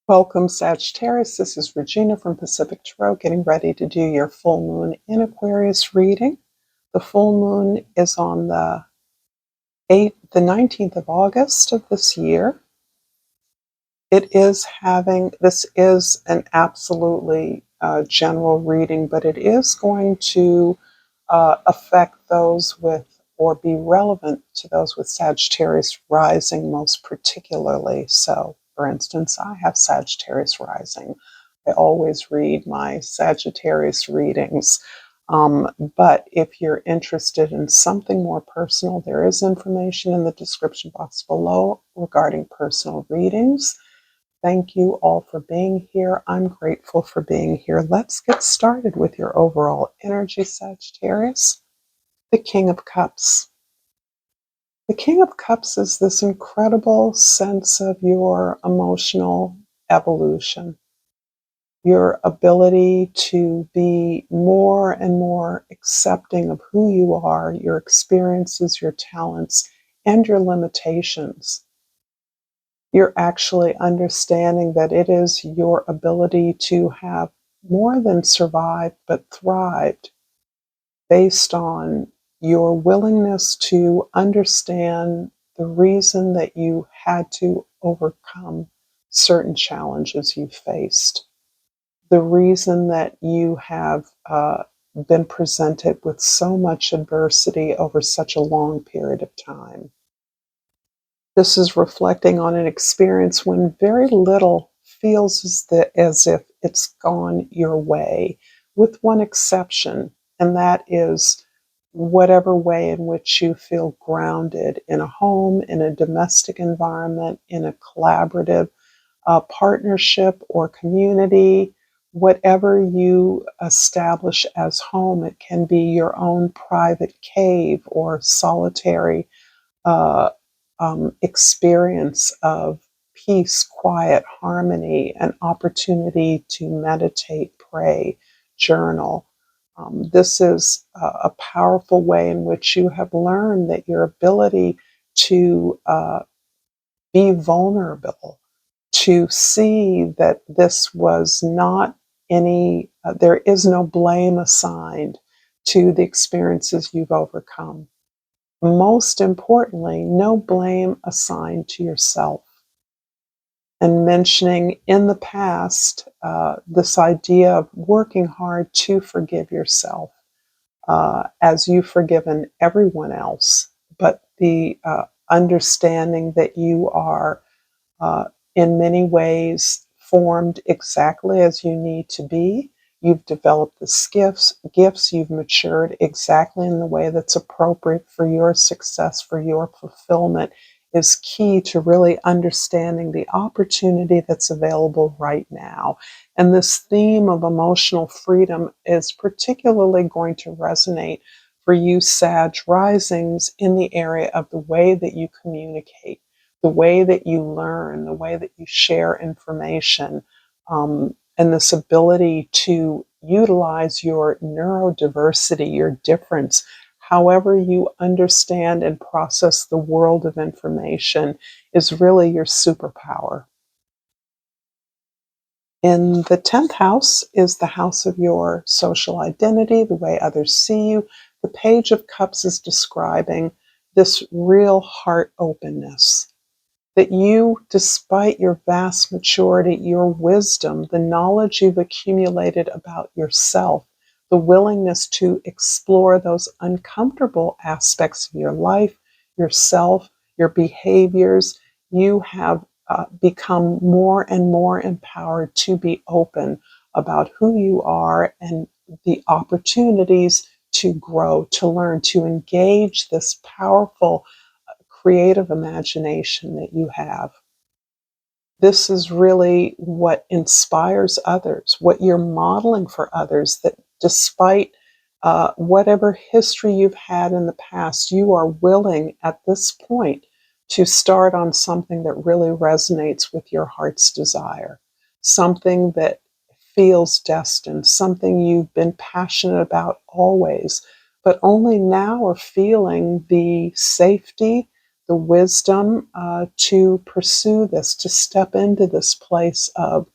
Welcome, Sagittarius. This is Regina from Pacific Tarot, getting ready to do your full moon in Aquarius reading. The full moon is on the 19th of August of this year. This is an absolutely general reading, but it is going to affect those with, or be relevant to those with Sagittarius rising most particularly. So, for instance, I have Sagittarius rising. I always read my Sagittarius readings. But if you're interested in something more personal, there is information in the description box below regarding personal readings. Thank you all for being here. I'm grateful for being here. Let's get started with your overall energy, Sagittarius. The King of Cups. The King of Cups is this incredible sense of your emotional evolution, your ability to be more and more accepting of who you are, your experiences, your talents, and your limitations. You're actually understanding that it is your ability to have more than survived, but thrived based on your willingness to understand the reason that you had to overcome certain challenges you faced, the reason that you have been presented with so much adversity over such a long period of time. This is reflecting on an experience when very little feels as if it's gone your way, with one exception, and that is whatever way in which you feel grounded in a home, in a domestic environment, in a collaborative partnership or community, whatever you establish as home. It can be your own private cave or solitary uh, experience of peace, quiet, harmony, an opportunity to meditate, pray, journal. This is a powerful way in which you have learned that your ability to be vulnerable, to see that this was not there is no blame assigned to the experiences you've overcome. Most importantly, no blame assigned to yourself. And mentioning in the past this idea of working hard to forgive yourself as you've forgiven everyone else, but the understanding that you are uh, in many ways formed exactly as you need to be. You've developed the gifts, you've matured exactly in the way that's appropriate for your success, for your fulfillment, is key to really understanding the opportunity that's available right now. And this theme of emotional freedom is particularly going to resonate for you, Sag risings, in the area of the way that you communicate, the way that you learn, the way that you share information, and this ability to utilize your neurodiversity, your difference, however you understand and process the world of information, is really your superpower. In the 10th house is the house of your social identity, the way others see you. The Page of Cups is describing this real heart openness, that you, despite your vast maturity, your wisdom, the knowledge you've accumulated about yourself, the willingness to explore those uncomfortable aspects of your life, yourself, your behaviors, you have become more and more empowered to be open about who you are and the opportunities to grow, to learn, to engage this powerful creative imagination that you have. This is really what inspires others, what you're modeling for others, that despite whatever history you've had in the past, you are willing at this point to start on something that really resonates with your heart's desire, something that feels destined, something you've been passionate about always, but only now are feeling the safety, the wisdom to pursue this, to step into this place of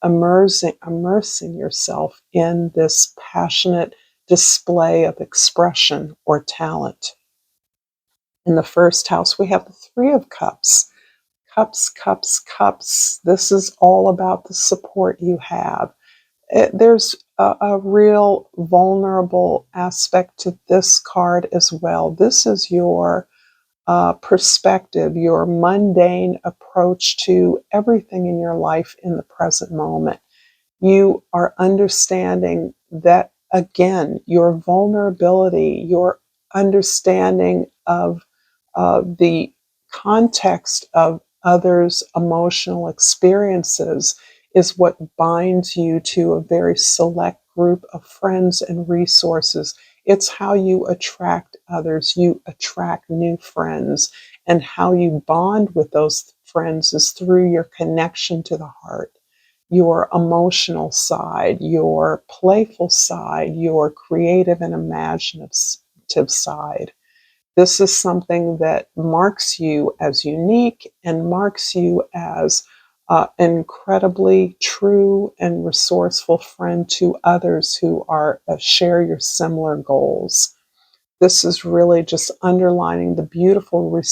immersing yourself in this passionate display of expression or talent. In the first house, we have the Three of Cups. Cups, cups, cups. This is all about the support you have. There's a real vulnerable aspect to this card as well. This is your perspective, your mundane approach to everything in your life in the present moment. You are understanding that, again, your vulnerability, your understanding of the context of others' emotional experiences is what binds you to a very select group of friends and resources. It's how you attract others, you attract new friends, and how you bond with those friends is through your connection to the heart, your emotional side, your playful side, your creative and imaginative side. This is something that marks you as unique and marks you as an incredibly true and resourceful friend to others who are share your similar goals. This is really just underlining the beautiful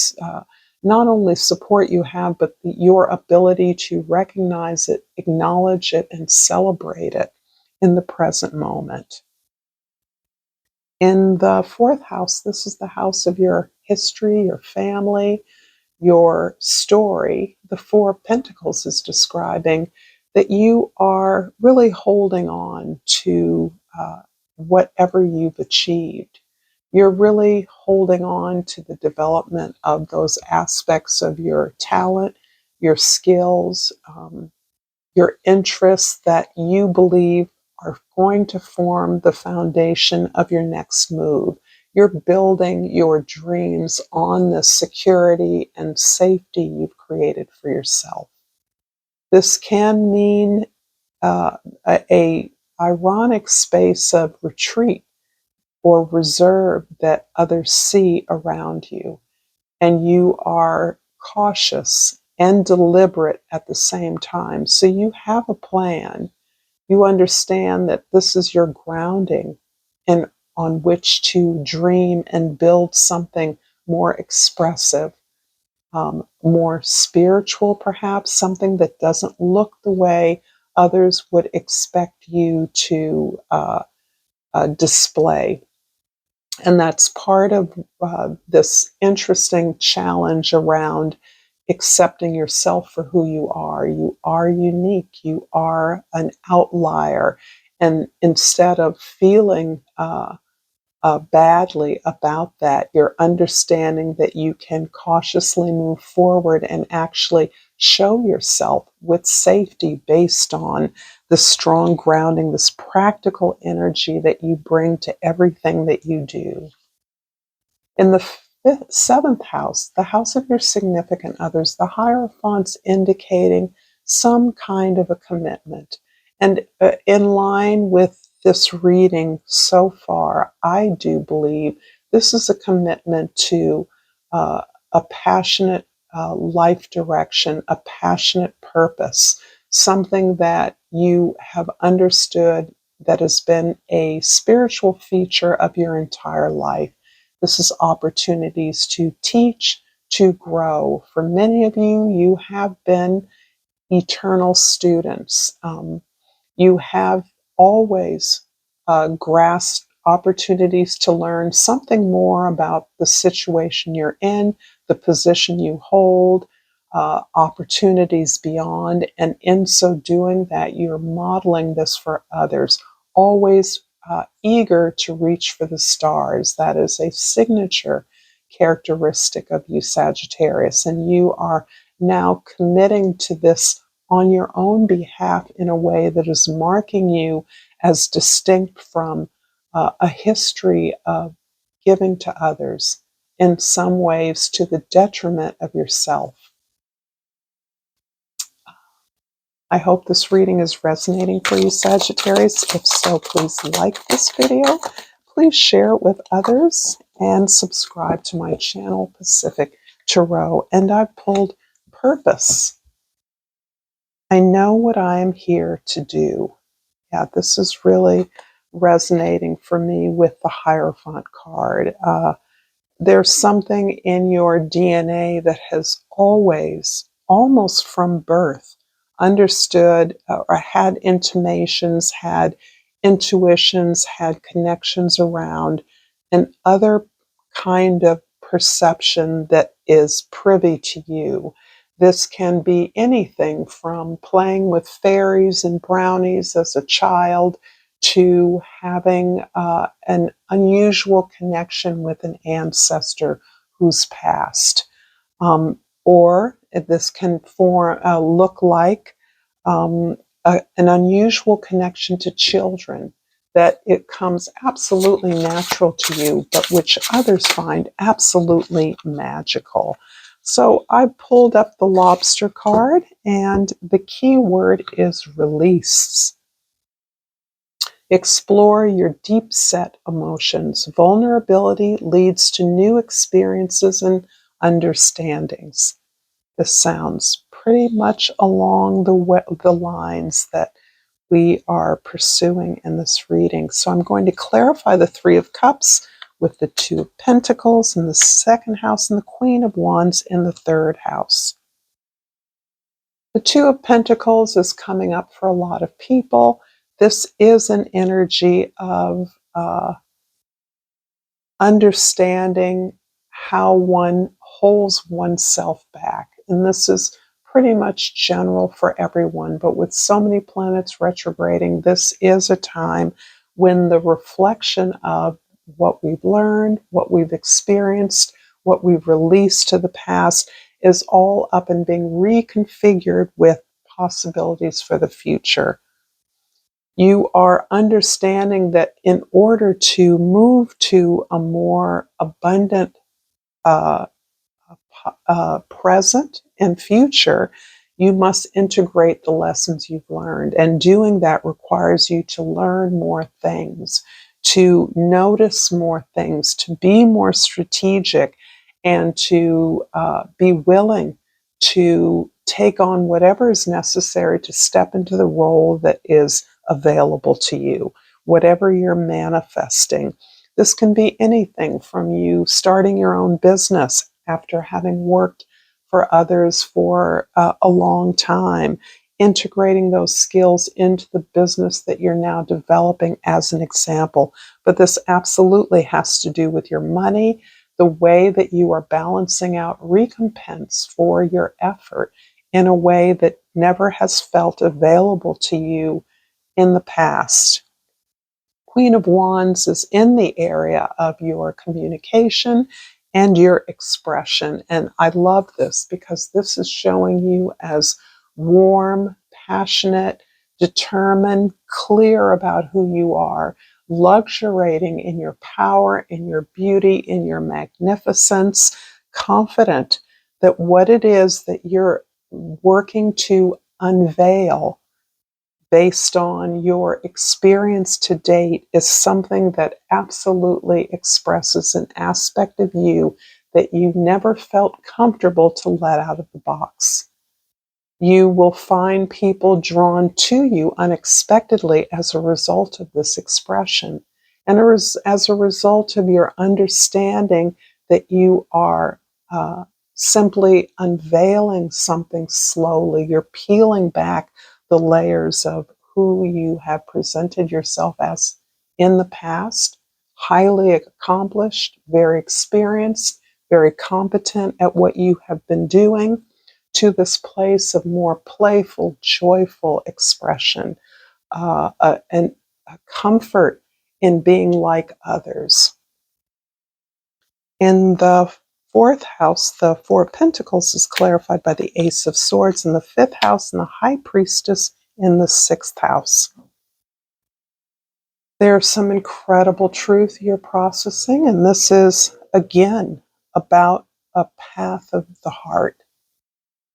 not only support you have, but your ability to recognize it, acknowledge it, and celebrate it in the present moment. In the fourth house, this is the house of your history, your family, your story. The Four of Pentacles is describing that you are really holding on to whatever you've achieved. You're really holding on to the development of those aspects of your talent, your skills, your interests that you believe are going to form the foundation of your next move. You're building your dreams on the security and safety you've created for yourself. This can mean a ironic space of retreat or reserve that others see around you, and you are cautious and deliberate at the same time. So you have a plan. You understand that this is your grounding and on which to dream and build something more expressive, more spiritual, perhaps, something that doesn't look the way others would expect you to display. And that's part of this interesting challenge around accepting yourself for who you are. You are unique. You are an outlier. And instead of feeling badly about that, you're understanding that you can cautiously move forward and actually show yourself with safety based on the strong grounding, this practical energy that you bring to everything that you do. In the seventh house, the house of your significant others, the Hierophant's indicating some kind of a commitment. And in line with this reading so far, I do believe this is a commitment to a passionate life direction, a passionate purpose, something that you have understood that has been a spiritual feature of your entire life. This is opportunities to teach, to grow. For many of you, you have been eternal students. You have always grasped opportunities to learn something more about the situation you're in, the position you hold, opportunities beyond. And in so doing that, you're modeling this for others, always eager to reach for the stars. That is a signature characteristic of you, Sagittarius. And you are now committing to this on your own behalf in a way that is marking you as distinct from a history of giving to others, in some ways to the detriment of yourself. I hope this reading is resonating for you, Sagittarius. If so, please like this video. Please share it with others and subscribe to my channel, Pacific Tarot. And I pulled Purpose. I know what I am here to do. Yeah, this is really resonating for me with the Hierophant card. There's something in your DNA that has always, almost from birth, understood or had intimations, had intuitions, had connections around an other kind of perception that is privy to you. This can be anything from playing with fairies and brownies as a child to having an unusual connection with an ancestor who's passed. Or this can look like an unusual connection to children, that it comes absolutely natural to you, but which others find absolutely magical. So I pulled up the lobster card, and the key word is release. Explore your deep set emotions. Vulnerability leads to new experiences and understandings. This sounds pretty much along the lines that we are pursuing in this reading. So I'm going to clarify the Three of Cups with the Two of Pentacles in the second house and the Queen of Wands in the third house. The Two of Pentacles is coming up for a lot of people. This is an energy of understanding how one holds oneself back. And this is pretty much general for everyone, but with so many planets retrograding, this is a time when the reflection of what we've learned, what we've experienced, what we've released to the past is all up and being reconfigured with possibilities for the future. You are understanding that in order to move to a more abundant uh, present and future, you must integrate the lessons you've learned. And doing that requires you to learn more things, to notice more things, to be more strategic, and to be willing to take on whatever is necessary to step into the role that is available to you, whatever you're manifesting. This can be anything from you starting your own business after having worked for others for a long time, integrating those skills into the business that you're now developing as an example. But this absolutely has to do with your money, the way that you are balancing out recompense for your effort in a way that never has felt available to you in the past. Queen of Wands is in the area of your communication and your expression. And I love this because this is showing you as warm, passionate, determined, clear about who you are, luxuriating in your power, in your beauty, in your magnificence, confident that what it is that you're working to unveil based on your experience to date is something that absolutely expresses an aspect of you that you never felt comfortable to let out of the box. You will find people drawn to you unexpectedly as a result of this expression, and as a result of your understanding that you are simply unveiling something slowly. You're peeling back the layers of who you have presented yourself as in the past, highly accomplished, very experienced, very competent at what you have been doing, to this place of more playful, joyful expression, and a comfort in being like others. In the fourth house, the Four of Pentacles is clarified by the Ace of Swords in the fifth house and the High Priestess in the sixth house. There's some incredible truth you're processing, and this is, again, about a path of the heart.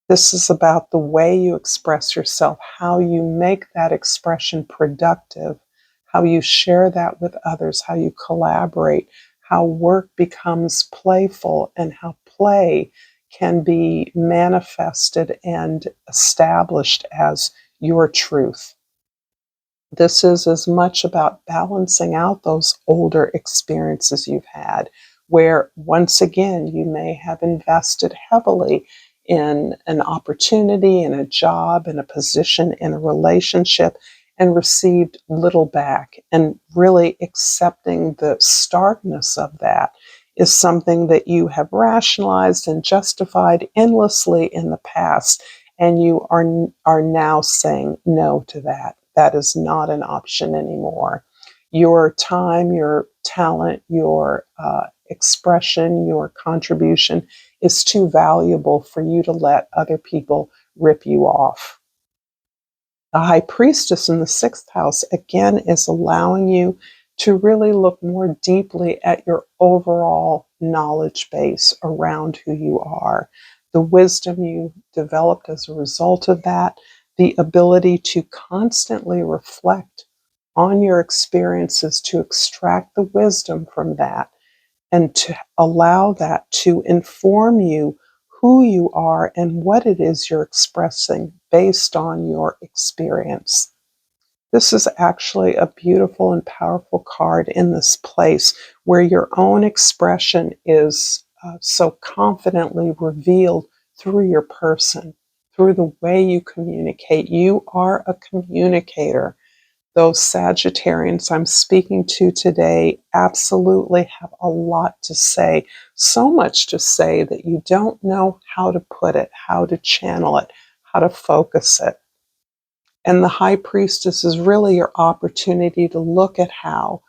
This is about the way you express yourself, how you make that expression productive, how you share that with others, how you collaborate, how work becomes playful and how play can be manifested and established as your truth. This is as much about balancing out those older experiences you've had, where once again you may have invested heavily in an opportunity, in a job, in a position, in a relationship, and received little back. And really accepting the starkness of that is something that you have rationalized and justified endlessly in the past, and you are now saying no to that. That is not an option anymore. Your time, your talent, your expression, your contribution is too valuable for you to let other people rip you off. The high priestess in the sixth house, again, is allowing you to really look more deeply at your overall knowledge base around who you are, the wisdom you developed as a result of that, the ability to constantly reflect on your experiences to extract the wisdom from that and to allow that to inform you who you are and what it is you're expressing based on your experience. This is actually a beautiful and powerful card in this place where your own expression is so confidently revealed through your person, through the way you communicate. You are a communicator. Those Sagittarians I'm speaking to today absolutely have a lot to say, so much to say that you don't know how to put it, how to channel it, how to focus it. And the high priestess is really your opportunity to look at how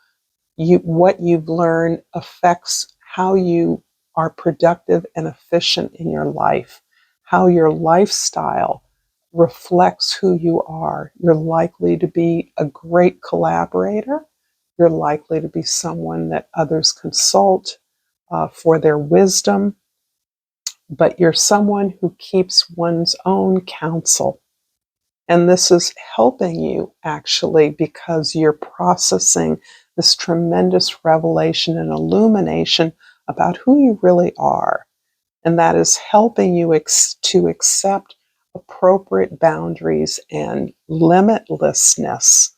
what you've learned affects how you are productive and efficient in your life, how your lifestyle reflects who you are. You're likely to be a great collaborator. You're likely to be someone that others consult for their wisdom, but you're someone who keeps one's own counsel. And this is helping you actually because you're processing this tremendous revelation and illumination about who you really are. And that is helping you to accept appropriate boundaries and limitlessness.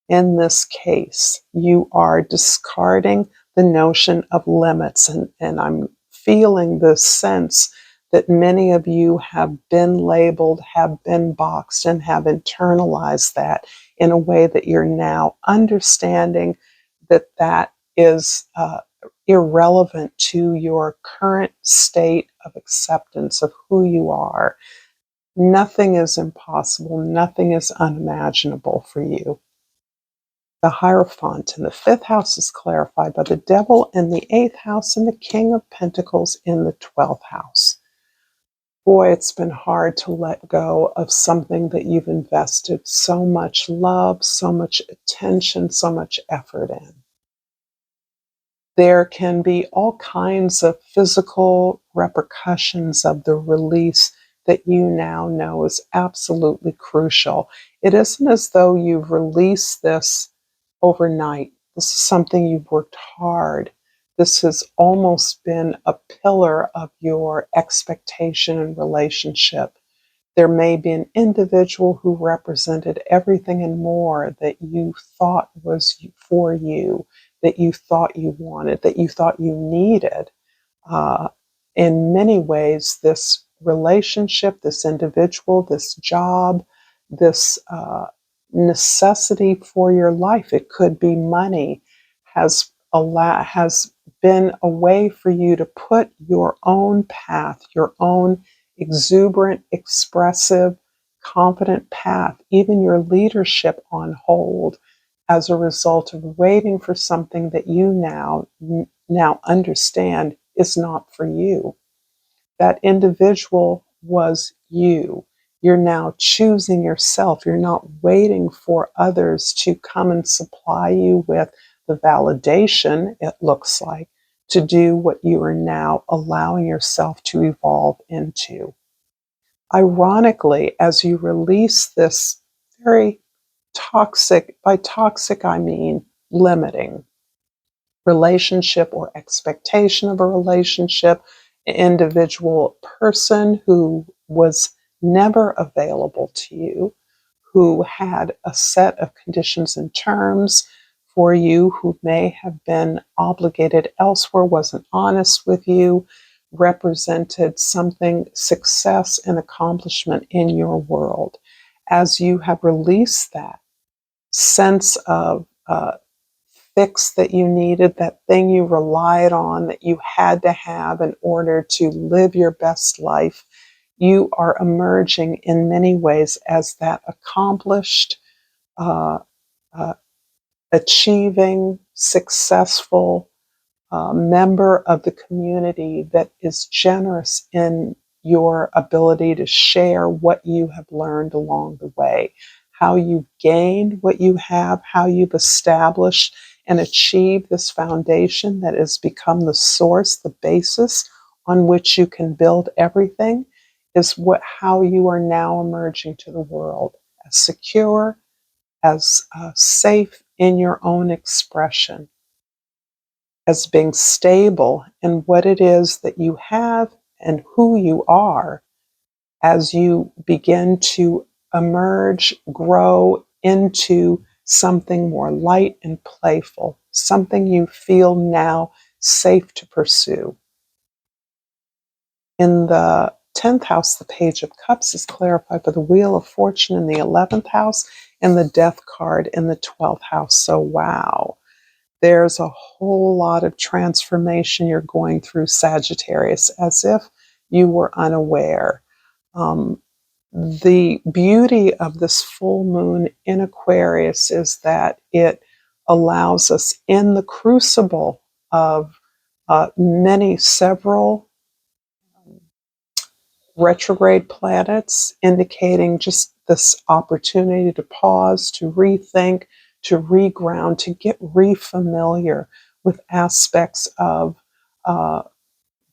In this case, you are discarding the notion of limits. And I'm feeling this sense that many of you have been labeled, have been boxed, and have internalized that in a way that you're now understanding that that is irrelevant to your current state of acceptance of who you are. Nothing is impossible, nothing is unimaginable for you. The Hierophant in the fifth house is clarified by the Devil in the eighth house and the King of Pentacles in the 12th house. Boy, it's been hard to let go of something that you've invested so much love, so much attention, so much effort in. There can be all kinds of physical repercussions of the release that you now know is absolutely crucial. It isn't as though you've released this overnight. This is something you've worked hard. This has almost been a pillar of your expectation and relationship. There may be an individual who represented everything and more that you thought was for you, that you thought you wanted, that you thought you needed. Uh, in many ways, this relationship, this individual, this job, this necessity for your life, it could be money, has been a way for you to put your own path, your own exuberant, expressive, confident path, even your leadership on hold as a result of waiting for something that you now understand is not for you. That individual was you. You're now choosing yourself. You're not waiting for others to come and supply you with the validation, it looks like, to do what you are now allowing yourself to evolve into. Ironically, as you release this very toxic, by toxic I mean limiting, relationship or expectation of a relationship, an individual person who was never available to you, who had a set of conditions and terms for you, who may have been obligated elsewhere, wasn't honest with you, represented something, success and accomplishment in your world. As you have released that sense of fix that you needed, that thing you relied on, that you had to have in order to live your best life, you are emerging in many ways as that accomplished, uh, uh, achieving, successful member of the community that is generous in your ability to share what you have learned along the way, how you gained what you have, how you've established and achieved this foundation that has become the source, the basis on which you can build everything, is how you are now emerging to the world as secure, as safe in your own expression, as being stable in what it is that you have and who you are, as you begin to emerge, grow into something more light and playful, something you feel now safe to pursue. In the 10th house, the Page of Cups is clarified by the Wheel of Fortune in the 11th house and the Death card in the 12th house. So, wow. There's a whole lot of transformation you're going through, Sagittarius, as if you were unaware. The beauty of this full moon in Aquarius is that it allows us in the crucible of several retrograde planets, indicating just this opportunity to pause, to rethink, to reground, to get refamiliar with aspects of uh,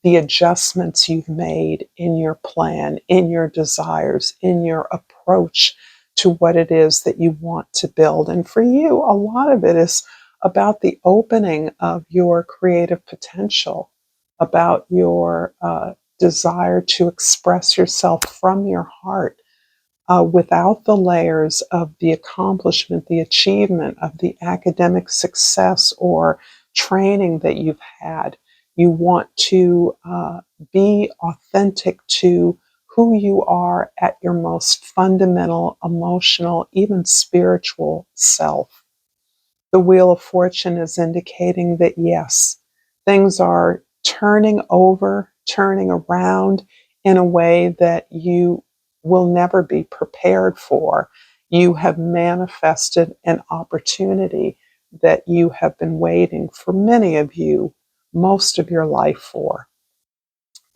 the adjustments you've made in your plan, in your desires, in your approach to what it is that you want to build. And for you, a lot of it is about the opening of your creative potential, about your desire to express yourself from your heart, without the layers of the accomplishment, the achievement of the academic success or training that you've had. You want to be authentic to who you are at your most fundamental, emotional, even spiritual self. The Wheel of Fortune is indicating that yes, things are turning over, turning around in a way that you will never be prepared for. You have manifested an opportunity that you have been waiting, for many of you, most of your life for.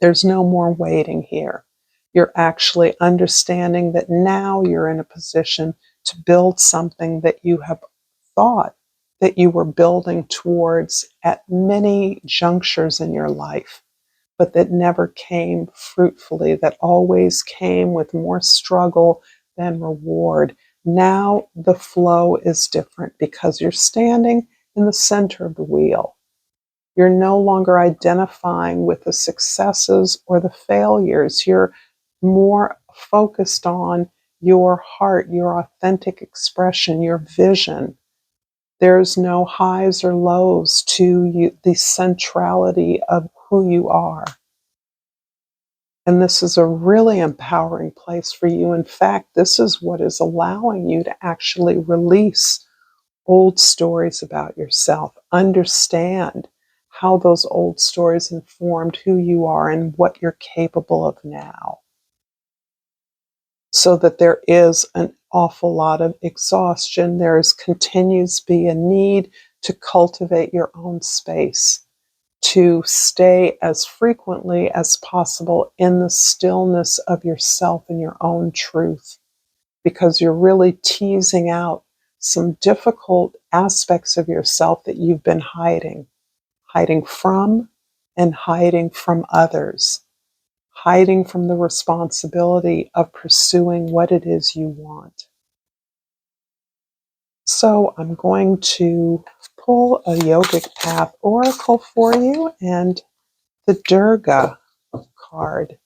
There's no more waiting here. You're actually understanding that now you're in a position to build something that you have thought that you were building towards at many junctures in your life, but that never came fruitfully, that always came with more struggle than reward. Now the flow is different because you're standing in the center of the wheel. You're no longer identifying with the successes or the failures. You're more focused on your heart, your authentic expression, your vision. There's no highs or lows to you, the centrality of who you are. And this is a really empowering place for you. In fact, this is what is allowing you to actually release old stories about yourself, understand how those old stories informed who you are and what you're capable of now. So that there is an awful lot of exhaustion. There continues to be a need to cultivate your own space, to stay as frequently as possible in the stillness of yourself and your own truth, because you're really teasing out some difficult aspects of yourself that you've been hiding from and hiding from others, hiding from the responsibility of pursuing what it is you want. So I'm going to pull a yogic path oracle for you, and the Durga card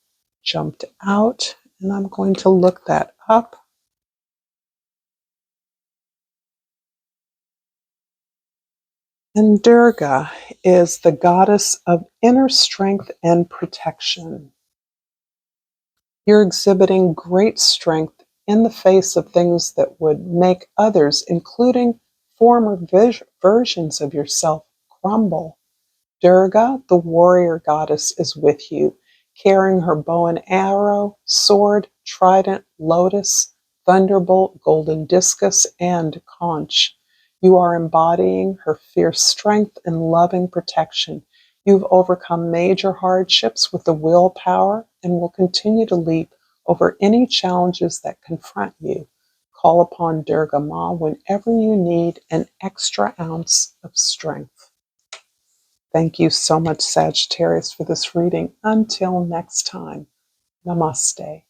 jumped out, and I'm going to look that up. And Durga is the goddess of inner strength and protection. You're exhibiting great strength in the face of things that would make others, including former versions of yourself, crumble. Durga, the warrior goddess, is with you, carrying her bow and arrow, sword, trident, lotus, thunderbolt, golden discus, and conch. You are embodying her fierce strength and loving protection. You've overcome major hardships with the willpower and will continue to leap over any challenges that confront you. Call upon Durga Ma whenever you need an extra ounce of strength. Thank you so much, Sagittarius, for this reading. Until next time, Namaste.